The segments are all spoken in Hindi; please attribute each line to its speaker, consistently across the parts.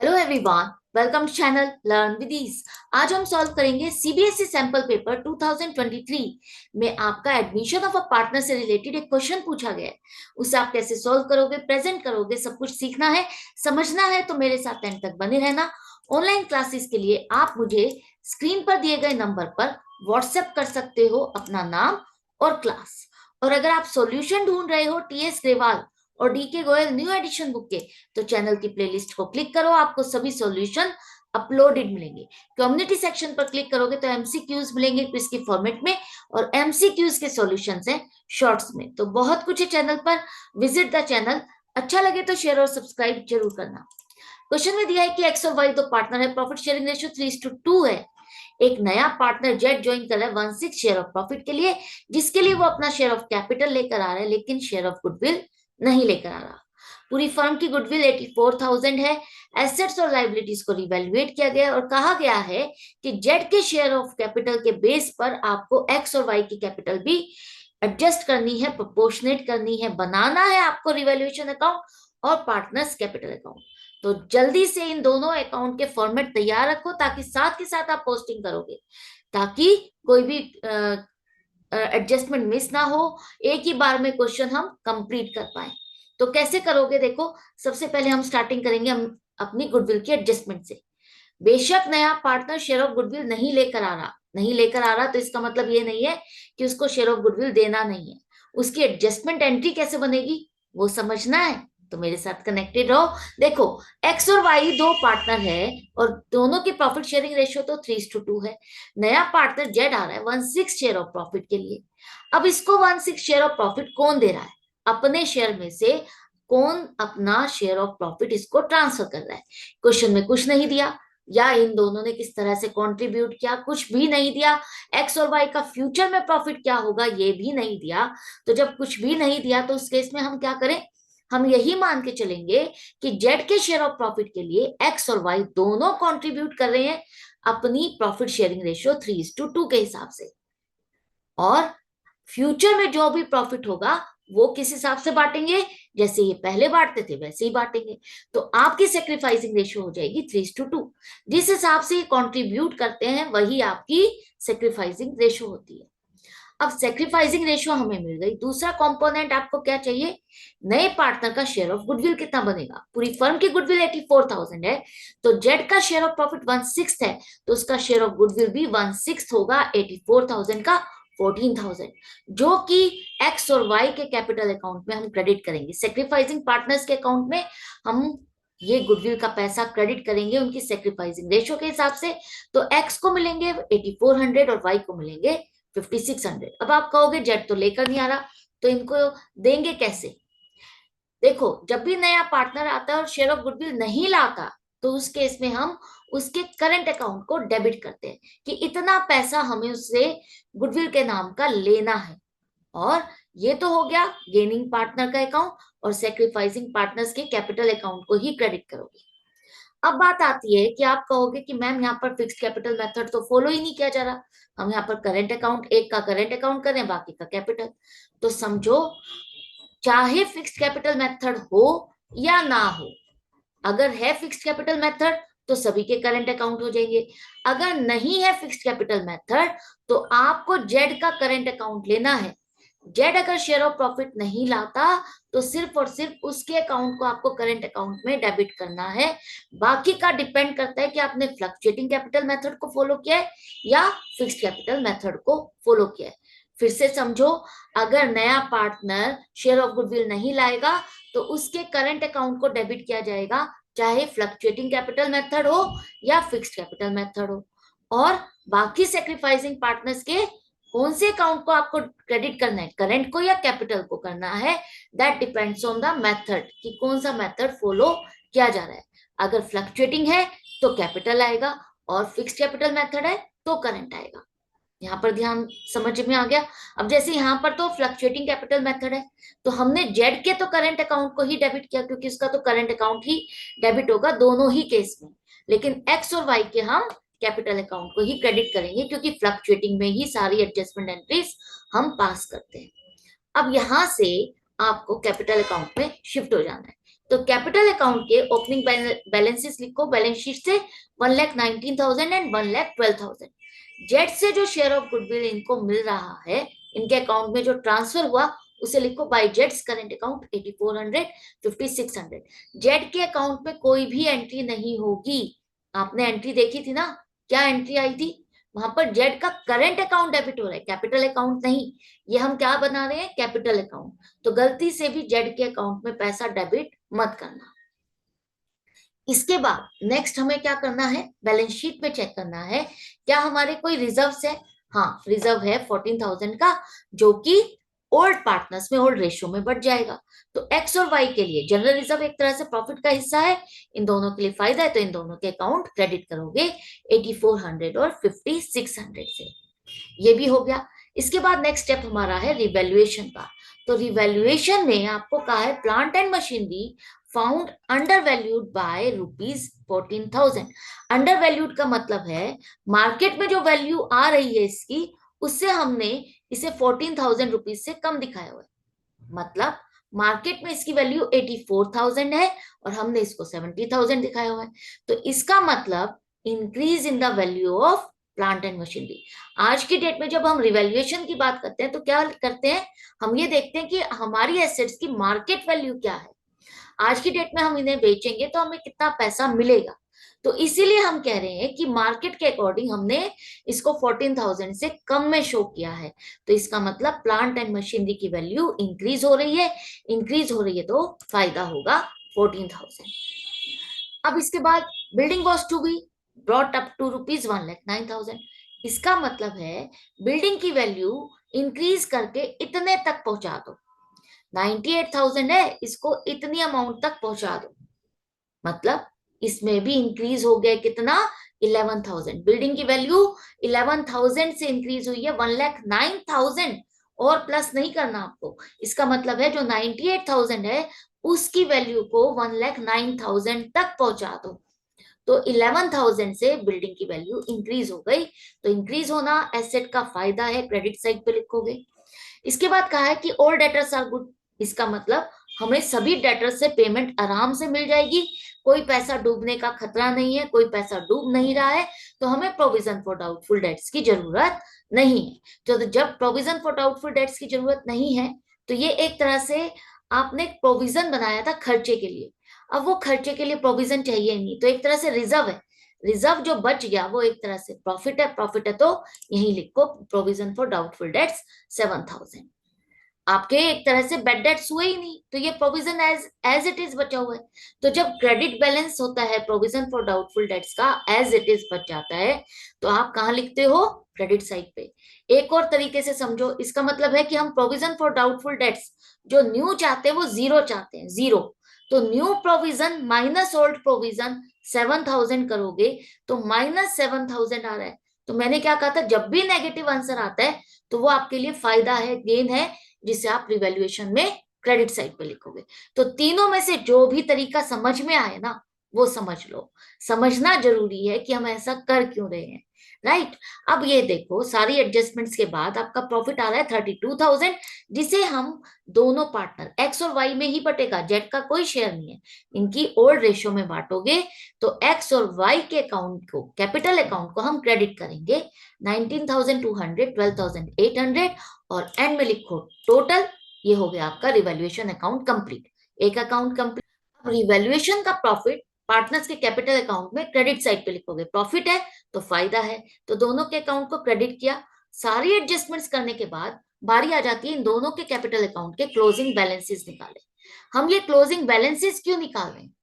Speaker 1: Hello everyone, welcome to channel learn with ease. आज हम सॉल्व करेंगे सीबीएसई सैंपल पेपर 2023 में आपका एडमिशन ऑफ अ पार्टनर से रिलेटेड एक क्वेश्चन पूछा गया है। उसे आप कैसे सॉल्व करोगे, प्रेजेंट करोगे, सब कुछ सीखना है, समझना है। तो मेरे साथ एंड तक बने रहना। ऑनलाइन क्लासेस के लिए आप मुझे स्क्रीन पर दिए गए नंबर पर व्हाट्सएप कर सकते हो अपना नाम और क्लास। और अगर आप सॉल्यूशन ढूंढ रहे हो टीएस ग्रेवाल और DK Goyal new edition book के, तो चैनल की प्लेलिस्ट को क्लिक करो, आपको सभी सॉल्यूशन अपलोडेड मिलेंगे। कम्युनिटी सेक्शन पर क्लिक करोगे तो एमसीक्यूज मिलेंगे क्विज के फॉर्मेट में, और एमसीक्यूज के सॉल्यूशंस हैं शॉर्ट्स में। तो बहुत कुछ है चैनल पर, विजिट द चैनल। अच्छा लगे तो शेयर और सब्सक्राइब जरूर करना। क्वेश्चन में दिया है कि एक्स और वाई दो पार्टनर है, प्रॉफिट शेयरिंग रेशियो 3:2 है। एक नया पार्टनर जेड ज्वाइन कर रहा है 1/6 शेयर ऑफ प्रॉफिट के लिए, जिसके लिए वो अपना शेयर ऑफ कैपिटल लेकर आ रहा है, लेकिन शेयर ऑफ गुडविल नहीं लेकर आ रहा। पूरी फर्म की गुडविल 84,000 है। एसेट्स और लाइबिलिटीज को रिवैल्यूएट किया गया और कहा गया है कि जेड के शेयर ऑफ कैपिटल के बेस पर आपको एक्स और वाई की कैपिटल भी एडजस्ट करनी है, प्रोपोर्शनेट करनी है, बनाना है आपको रिवैल्यूएशन अकाउंट और पार्टनर्स कैपिटल अकाउंट। तो जल्दी से इन दोनों अकाउंट के फॉर्मेट तैयार रखो, ताकि साथ के साथ आप पोस्टिंग करोगे, ताकि कोई भी एडजस्टमेंट मिस ना हो, एक ही बार में क्वेश्चन हम कंप्लीट कर पाए। तो कैसे करोगे, देखो। सबसे पहले हम स्टार्टिंग करेंगे हम अपनी गुडविल की एडजस्टमेंट से। बेशक नया पार्टनर शेयर ऑफ गुडविल नहीं लेकर आ रहा, तो इसका मतलब ये नहीं है कि उसको शेयर ऑफ गुडविल देना नहीं है। उसकी एडजस्टमेंट एंट्री कैसे बनेगी वो समझना है, तो मेरे साथ कनेक्टेड रहो। देखो, एक्स और वाई दो पार्टनर है और दोनों की प्रॉफिट शेयरिंग रेशियो तो 3:2 है। नया पार्टनर जेड आ रहा है 1/6 शेयर ऑफ प्रॉफिट के लिए। अब इसको 1/6 शेयर ऑफ प्रॉफिट कौन दे रहा है? अपने शेयर में से कौन अपना शेयर ऑफ प्रॉफिट इसको ट्रांसफर कर रहा है? क्वेश्चन में कुछ नहीं दिया, या इन दोनों ने किस तरह से कंट्रीब्यूट किया, कुछ भी नहीं दिया। एक्स और वाई का फ्यूचर में प्रॉफिट क्या होगा ये भी नहीं दिया। तो जब कुछ भी नहीं दिया तो उस केस में हम क्या करें? हम यही मान के चलेंगे कि जेड के शेयर ऑफ प्रॉफिट के लिए एक्स और वाई दोनों कंट्रीब्यूट कर रहे हैं अपनी प्रॉफिट शेयरिंग रेशियो 3:2 के हिसाब से। और फ्यूचर में जो भी प्रॉफिट होगा वो किस हिसाब से बांटेंगे? जैसे ये पहले बांटते थे वैसे ही बांटेंगे। तो आपकी सेक्रीफाइसिंग रेशियो हो जाएगी 3:2। जिस हिसाब से ये कंट्रीब्यूट करते हैं वही आपकी सेक्रीफाइसिंग रेशियो होती है। अब सेक्रीफाइसिंग रेशियो हमें मिल गई। दूसरा कंपोनेंट आपको क्या चाहिए? नए पार्टनर का शेयर ऑफ गुडविल कितना बनेगा? पूरी फर्म की गुडविल 84,000 है, तो जेड का शेयर ऑफ प्रॉफिट 1/6 है, तो उसका शेयर ऑफ गुडविल भी 1/6 होगा 84,000 का 14,000, जो कि एक्स और वाई के कैपिटल अकाउंट में हम क्रेडिट करेंगे। सेक्रीफाइसिंग पार्टनर्स के अकाउंट में हम ये गुडविल का पैसा क्रेडिट करेंगे उनकी सेक्रीफाइसिंग रेशियो के हिसाब से। तो एक्स को मिलेंगे 8400 और वाई को मिलेंगे 5600। अब आप कहोगे जेड तो लेकर नहीं आ रहा, तो इनको देंगे कैसे? देखो, जब भी नया पार्टनर आता है और शेयर ऑफ गुडविल नहीं लाता, तो उस केस में हम उसके करंट अकाउंट को डेबिट करते हैं कि इतना पैसा हमें उससे गुडविल के नाम का लेना है। और ये तो हो गया गेनिंग पार्टनर का अकाउंट, और सेक्रीफाइसिंग पार्टनर्स के कैपिटल अकाउंट को ही क्रेडिट करोगे। अब बात आती है कि आप कहोगे कि मैम यहाँ पर फिक्स्ड कैपिटल मेथड तो फॉलो ही नहीं किया जा रहा, हम यहाँ पर करंट अकाउंट, एक का करंट अकाउंट करें बाकी का कैपिटल। तो समझो, चाहे फिक्स्ड कैपिटल मेथड हो या ना हो, अगर है फिक्स्ड कैपिटल मेथड तो सभी के करंट अकाउंट हो जाएंगे। अगर नहीं है फिक्स्ड कैपिटल मेथड, तो आपको जेड का करंट अकाउंट लेना है। जेड अगर शेयर ऑफ प्रॉफिट नहीं लाता, तो सिर्फ और सिर्फ उसके अकाउंट को आपको करंट अकाउंट में डेबिट करना है। बाकी का डिपेंड करता है कि आपने फ्लक्चुएटिंग कैपिटल मेथड को फॉलो किया है या फिक्स्ड कैपिटल मेथड को फॉलो किया है। फिर से समझो, अगर नया पार्टनर शेयर ऑफ गुडविल नहीं लाएगा, तो उसके करंट अकाउंट को डेबिट किया जाएगा, चाहे फ्लक्चुएटिंग कैपिटल मेथड हो या फिक्स्ड कैपिटल मेथड हो। और बाकी सेक्रीफाइसिंग पार्टनर्स के कौन से अकाउंट को आपको क्रेडिट करना है, करंट को या कैपिटल को करना है, that depends on the method कि कौन सा मेथड फॉलो किया जा रहा है। अगर फ्लक्चुएटिंग है तो कैपिटल आएगा, और फिक्स्ड कैपिटल मेथड है तो करंट आएगा। यहाँ पर ध्यान समझ में आ गया? अब जैसे यहाँ पर तो फ्लक्चुएटिंग कैपिटल मेथड है, तो हमने जेड के तो करंट अकाउंट को ही डेबिट किया, क्योंकि उसका तो करंट अकाउंट ही डेबिट होगा दोनों ही केस में। लेकिन एक्स और वाई के हम कैपिटल अकाउंट को ही क्रेडिट करेंगे, क्योंकि फ्लक्चुएटिंग में ही सारी एडजस्टमेंट एंट्रीज हम पास करते हैं। अब यहां से आपको कैपिटल अकाउंट में शिफ्ट हो जाना है। तो कैपिटल अकाउंट के ओपनिंग बैलेंसेस लिखो, बैलेंस शीट से 1,19,000 एंड 1,12,000। जेड से जो शेयर ऑफ गुडविल इनको मिल रहा है, इनके अकाउंट में जो ट्रांसफर हुआ उसे लिखो बाय जेड्स करंट अकाउंट 8400, 5600। जेड के अकाउंट में कोई भी एंट्री नहीं होगी। आपने एंट्री देखी थी ना, क्या एंट्री आई थी? वहां पर जेड का करंट अकाउंट डेबिट हो रहा है, कैपिटल अकाउंट नहीं। ये हम क्या बना रहे हैं? Capital account. तो गलती से भी जेड के अकाउंट में पैसा डेबिट मत करना। इसके बाद नेक्स्ट हमें क्या करना है? बैलेंस शीट में चेक करना है क्या हमारे कोई रिजर्व्स है। हाँ, रिजर्व है 14,000 का, जो कि ओल्ड पार्टनर्स में ओल्ड रेशियो में बढ़ जाएगा। तो एक्स और वाई के लिए जनरल रिजर्व एक तरह से प्रॉफिट का हिस्सा है, इन दोनों के लिए फायदा है, तो इन दोनों के अकाउंट क्रेडिट करोगे 8400 और 5600 से। ये भी हो गया। इसके बाद नेक्स्ट स्टेप हमारा है रिवैल्यूएशन का। तो रिवैल्यूएशन में आपको कहा है plant and machinery found under valued bye ₹14,000। Under valued का मतलब है मार्केट में जो वैल्यू आ रही है इसकी, उससे हमने इसे 14,000 रुपीज से कम दिखाया हुआ है। मतलब मार्केट में इसकी वैल्यू 84,000 है और हमने इसको 70,000 दिखाया हुआ है। तो इसका मतलब increase in the value of plant and machinery. आज की डेट में जब हम रिवैल्यूएशन की बात करते हैं तो क्या करते हैं? हम ये देखते हैं कि हमारी एसेट्स की मार्केट वैल्यू क्या है। आज की डेट में हम इन्हें बेचेंगे तो हमें कितना पैसा मिलेगा। तो इसीलिए हम कह रहे हैं कि मार्केट के अकॉर्डिंग हमने इसको 14,000 से कम में शो किया है। तो इसका मतलब प्लांट एंड मशीनरी की वैल्यू इंक्रीज हो रही है। इंक्रीज हो रही है तो फायदा होगा 14,000। अब इसके बाद building was to be brought up to ₹1,09,000। इसका मतलब है बिल्डिंग की वैल्यू इंक्रीज करके इतने तक पहुंचा दो। 98,000 है, इसको इतनी अमाउंट तक पहुंचा दो। मतलब इसमें भी इंक्रीज हो गया कितना? 11,000। बिल्डिंग की वैल्यू 11,000 से इंक्रीज हुई है 1,09,000, और प्लस नहीं करना आपको। इसका मतलब है जो 98,000 है उसकी वैल्यू को 1,09,000 तक पहुंचा दो। तो 11,000 से बिल्डिंग की वैल्यू इंक्रीज हो गई। तो इंक्रीज होना एसेट का फायदा है, क्रेडिट साइड पे लिखोगे। इसके बाद कहा है कि ऑल डेटर्स आर गुड। इसका मतलब हमें सभी डेटर्स से पेमेंट आराम से मिल जाएगी, कोई पैसा डूबने का खतरा नहीं है, कोई पैसा डूब नहीं रहा है, तो हमें प्रोविजन फॉर डाउटफुल डेट्स की जरूरत नहीं है। तो जब प्रोविजन फॉर डाउटफुल डेट्स की जरूरत नहीं है तो ये एक तरह से आपने प्रोविजन बनाया था खर्चे के लिए। अब वो खर्चे के लिए प्रोविजन चाहिए नहीं, तो एक तरह से रिजर्व है। रिजर्व जो बच गया वो एक तरह से प्रॉफिट है। प्रॉफिट है तो यही लिखो प्रोविजन फॉर डाउटफुल डेट्स 7,000। आपके एक तरह से बेड डेट्स हुए ही नहीं, तो ये provision as as it is बचा हुआ है। तो जब क्रेडिट बैलेंस होता है प्रोविजन फॉर डाउटफुल डेट्स का एज इट इज बच जाता है, तो आप कहाँ लिखते हो? क्रेडिट साइड पे। एक और तरीके से समझो, इसका मतलब है कि हम प्रोविजन फॉर डाउटफुल डेट्स जो न्यू चाहते हैं वो जीरो चाहते हैं, जीरो। तो new provision minus old provision 7,000 करोगे तो -7,000 आ रहा है। तो मैंने क्या कहा था, जब भी नेगेटिव आंसर आता है तो वो आपके लिए फायदा है, गेन है, जिसे आप रिवैल्यूएशन में क्रेडिट साइड पे लिखोगे। तो तीनों में से जो भी तरीका समझ में आए ना वो समझ लो। समझना जरूरी है कि हम ऐसा कर क्यों रहे हैं, राइट। अब ये देखो, सारी एडजस्टमेंट्स के बाद आपका प्रॉफिट आ रहा है 32,000, जिसे हम दोनों पार्टनर एक्स और वाई में ही बटेगा, जेड का कोई शेयर नहीं है। इनकी ओल्ड रेशियो में बांटोगे तो एक्स और वाई के अकाउंट को, कैपिटल अकाउंट को हम क्रेडिट करेंगे 19,200, 12,800, और एंड में लिखो टोटल। ये हो गया आपका रिवैल्यूएशन अकाउंट कंप्लीट, एक अकाउंट कंप्लीट। अब रिवैल्यूएशन का प्रॉफिट पार्टनर्स के कैपिटल अकाउंट में क्रेडिट साइड पे लिखोगे। प्रॉफिट है तो फायदा है, तो दोनों के अकाउंट को क्रेडिट किया। सारी एडजस्टमेंट्स करने के बाद बारी आ जाती है इन दोनों के कैपिटल अकाउंट के क्लोजिंग बैलेंसेस निकाले। हम ये क्लोजिंग बैलेंसेस क्यों निकाल रहे हैं?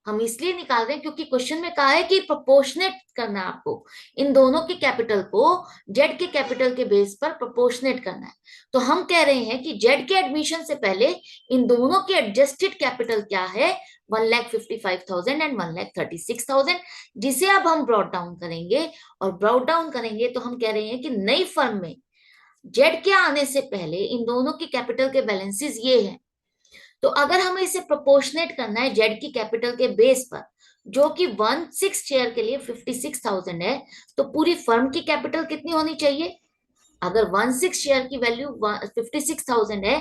Speaker 1: हम इसलिए निकाल रहे हैं क्योंकि क्वेश्चन में कहा है कि प्रोपोर्शनेट करना है आपको, इन दोनों के कैपिटल को जेड के कैपिटल के बेस पर प्रोपोर्शनेट करना है। तो हम कह रहे हैं कि जेड के एडमिशन से पहले इन दोनों के एडजस्टेड कैपिटल क्या है? 1,55,000 एंड 1,36,000, जिसे अब हम ब्रॉट डाउन करेंगे। और ब्रॉट डाउन करेंगे तो हम कह रहे हैं कि नई फर्म में जेड के आने से पहले इन दोनों के कैपिटल के बैलेंसेस ये हैं। तो अगर हमें इसे प्रोपोर्शनेट करना है जेड की कैपिटल के बेस पर, जो कि 1/6 शेयर के लिए 56,000 है, तो पूरी फर्म की कैपिटल कितनी होनी चाहिए? अगर 1/6 शेयर की वैल्यू 56,000 है,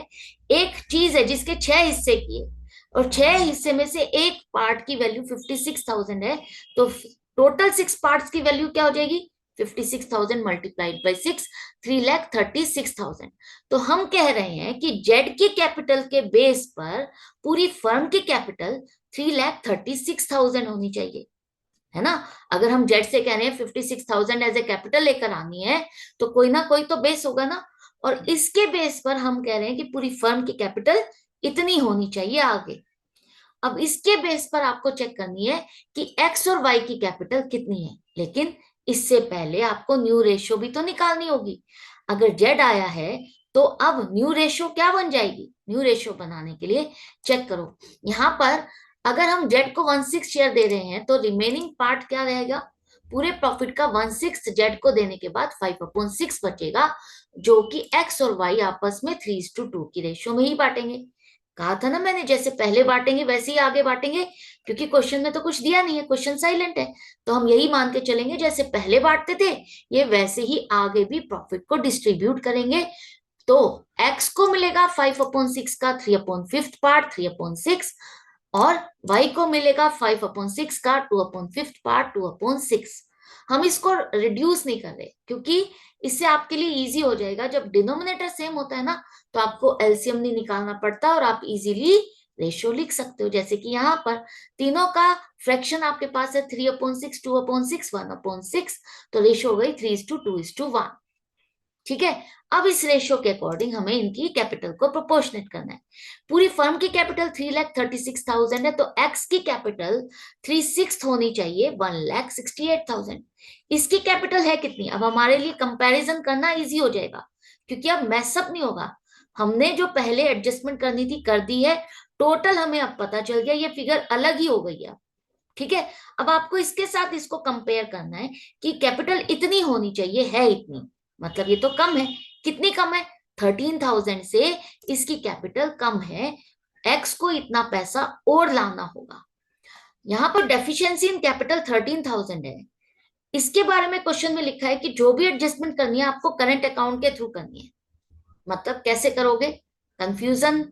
Speaker 1: एक चीज है जिसके 6 हिस्से की है, और 6 हिस्से में से एक पार्ट की वैल्यू 56,000 है, तो टोटल 6 पार्ट्स की वैल्यू क्या हो जाएगी? 56,000 मल्टीप्लाइड बाई 6, 3,36,000। तो हम कह रहे हैं कि जेड की कैपिटल के बेस पर पूरी फर्म की कैपिटल 3,36,000 होनी चाहिए, है ना। अगर हम जेड से कह रहे हैं 56,000 एज ए कैपिटल लेकर आनी है, तो कोई ना कोई तो बेस होगा ना, और इसके बेस पर हम कह रहे हैं कि पूरी फर्म की कैपिटल इतनी होनी चाहिए आगे। अब इसके बेस पर आपको चेक करनी है कि एक्स और वाई की कैपिटल कितनी है, लेकिन इससे पहले आपको न्यू रेशियो भी तो निकालनी होगी। अगर जेड आया है तो अब न्यू रेशियो क्या बन जाएगी? न्यू रेशियो बनाने के लिए चेक करो, यहां पर अगर हम जेड को 1/6 शेयर दे रहे हैं तो रिमेनिंग पार्ट क्या रहेगा? पूरे प्रॉफिट का 1/6 जेड को देने के बाद 5/6 बचेगा, जो कि एक्स और वाई आपस में 3:2 की रेशियो में ही बांटेंगे। कहा था ना मैंने, जैसे पहले बांटेंगे वैसे ही आगे बांटेंगे, क्योंकि क्वेश्चन में तो कुछ दिया नहीं है, क्वेश्चन साइलेंट है, तो हम यही मान के चलेंगे जैसे पहले बांटते थे ये वैसे ही आगे भी प्रॉफिट को डिस्ट्रीब्यूट करेंगे। तो एक्स को मिलेगा 5/6 का 3/5 पार्ट 3/6, और y को मिलेगा 5/6 का 2/5 पार्ट 2/6। हम इसको रिड्यूस नहीं कर रहे क्योंकि इससे आपके लिए इजी हो जाएगा। जब डिनोमिनेटर सेम होता है ना, तो आपको एलसीएम नहीं निकालना पड़ता और आप इजीली रेशियो लिख सकते हो। जैसे कि यहाँ पर तीनों का फ्रैक्शन आपके पास है 3/6, 2/6, 1/6, तो रेशियो हो गई 3:2:1। ठीक है। अब इस रेशियो के अकॉर्डिंग हमें इनकी कैपिटल को प्रोपोर्शनेट करना है। पूरी फर्म की कैपिटल 3,36,000 है, तो एक्स की कैपिटल 3/6 होनी चाहिए 1,68,000। इसकी कैपिटल है कितनी? अब हमारे लिए कंपैरिजन करना इजी हो जाएगा, क्योंकि अब मैसअप नहीं होगा। हमने जो पहले एडजस्टमेंट करनी थी कर दी है, टोटल हमें अब पता चल गया, ये फिगर अलग ही हो गई है। ठीक है। अब आपको इसके साथ इसको कंपेयर करना है कि कैपिटल इतनी होनी चाहिए, है इतनी, मतलब ये तो कम है। कितनी कम है? 13,000 से इसकी कैपिटल कम है, एक्स को इतना पैसा और लाना होगा। यहां पर डेफिशिएंसी इन कैपिटल 13,000 है। इसके बारे में क्वेश्चन में लिखा है कि जो भी एडजस्टमेंट करनी है आपको करंट अकाउंट के थ्रू करनी है। मतलब कैसे करोगे? कंफ्यूजन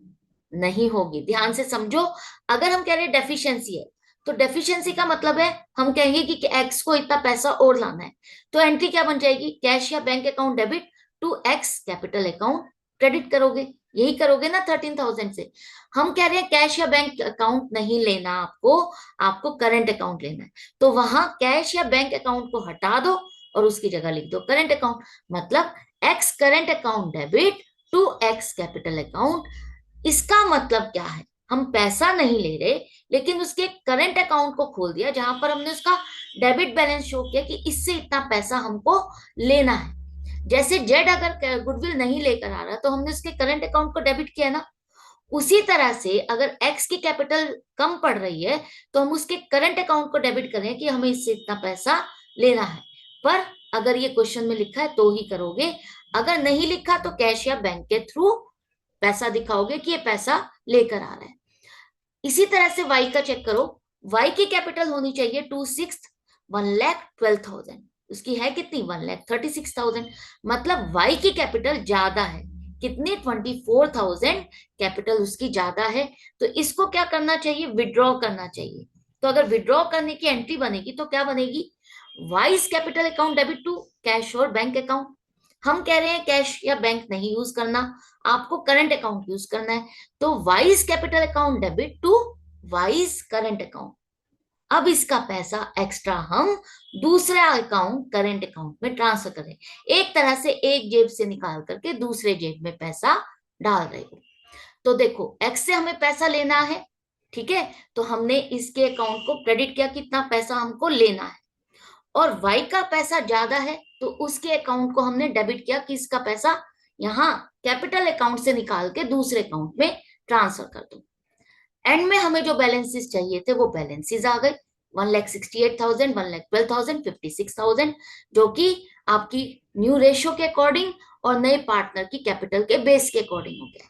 Speaker 1: नहीं होगी, ध्यान से समझो। अगर हम कह रहे हैं डेफिशिएंसी है, तो डेफिशिएंसी का मतलब है हम कहेंगे कि एक्स को इतना पैसा और लाना है, तो एंट्री क्या बन जाएगी? कैश या bank account debit to X capital account credit करोगे। यही करोगे ना 13,000 से। हम कह रहे हैं कैश या बैंक अकाउंट नहीं लेना आपको, आपको करंट अकाउंट लेना है, तो वहां कैश या बैंक अकाउंट को हटा दो और उसकी जगह लिख दो करंट अकाउंट। मतलब X current account debit to X capital account. इसका मतलब क्या है? हम पैसा नहीं ले रहे, लेकिन उसके करंट अकाउंट को खोल दिया जहां पर हमने उसका डेबिट बैलेंस शो किया कि इससे इतना पैसा हमको लेना है। जैसे जेड अगर गुडविल नहीं लेकर आ रहा तो हमने उसके करंट अकाउंट को डेबिट किया ना, उसी तरह से अगर एक्स की कैपिटल कम पड़ रही है तो हम उसके करंट अकाउंट को डेबिट करें कि हमें इससे इतना पैसा लेना है। पर अगर ये क्वेश्चन में लिखा है तो ही करोगे, अगर नहीं लिखा तो कैश या बैंक के थ्रू पैसा दिखाओगे कि ये पैसा लेकर आ रहा है। इसी तरह से वाई का चेक करो। वाई की कैपिटल होनी चाहिए 2/6, 1,12,000। उसकी है कितनी? 1,36,000। मतलब वाई की कैपिटल ज्यादा है, कितनी? 24,000 कैपिटल उसकी ज्यादा है। तो इसको क्या करना चाहिए? विड्रॉ करना चाहिए। तो अगर विड्रॉ करने की एंट्री बनेगी तो क्या बनेगी? Y's capital account debit to cash और बैंक अकाउंट। हम कह रहे हैं कैश या बैंक नहीं यूज करना, आपको करंट अकाउंट यूज करना है, तो Y's capital account debit to Y's current account. अब इसका पैसा एक्स्ट्रा हम दूसरा अकाउंट करंट अकाउंट में ट्रांसफर करें। एक तरह से एक जेब से निकाल करके दूसरे जेब में पैसा डाल रहे हो। तो देखो एक्स से हमें पैसा लेना है, ठीक है, तो हमने इसके अकाउंट को क्रेडिट किया, कितना पैसा हमको लेना है। और वाई का पैसा ज्यादा है तो उसके अकाउंट को हमने डेबिट किया, किसका पैसा? यहाँ कैपिटल अकाउंट से निकाल के दूसरे अकाउंट में ट्रांसफर कर दो। एंड में हमें जो बैलेंसेस चाहिए थे वो बैलेंसेस आ गए, 1,68,000, 1,12,000, 56,000, जो कि आपकी न्यू रेशियो के अकॉर्डिंग और नए पार्टनर की कैपिटल के बेस के अकॉर्डिंग हो गया।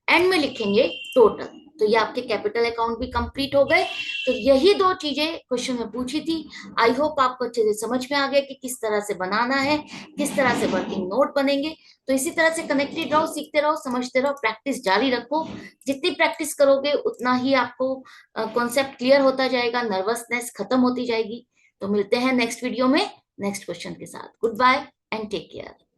Speaker 1: एंड में लिखेंगे टोटल। तो ये आपके कैपिटल अकाउंट भी कंप्लीट हो गए। तो यही दो चीजें क्वेश्चन में पूछी थी। आई होप आपको अच्छे से समझ में आ गया कि किस तरह से बनाना है, किस तरह से वर्किंग नोट बनेंगे। तो इसी तरह से कनेक्टेड रहो, सीखते रहो, समझते रहो, प्रैक्टिस जारी रखो। जितनी प्रैक्टिस करोगे उतना ही आपको कॉन्सेप्ट क्लियर होता जाएगा, नर्वसनेस खत्म होती जाएगी। तो मिलते हैं नेक्स्ट वीडियो में नेक्स्ट क्वेश्चन के साथ। Goodbye and take care.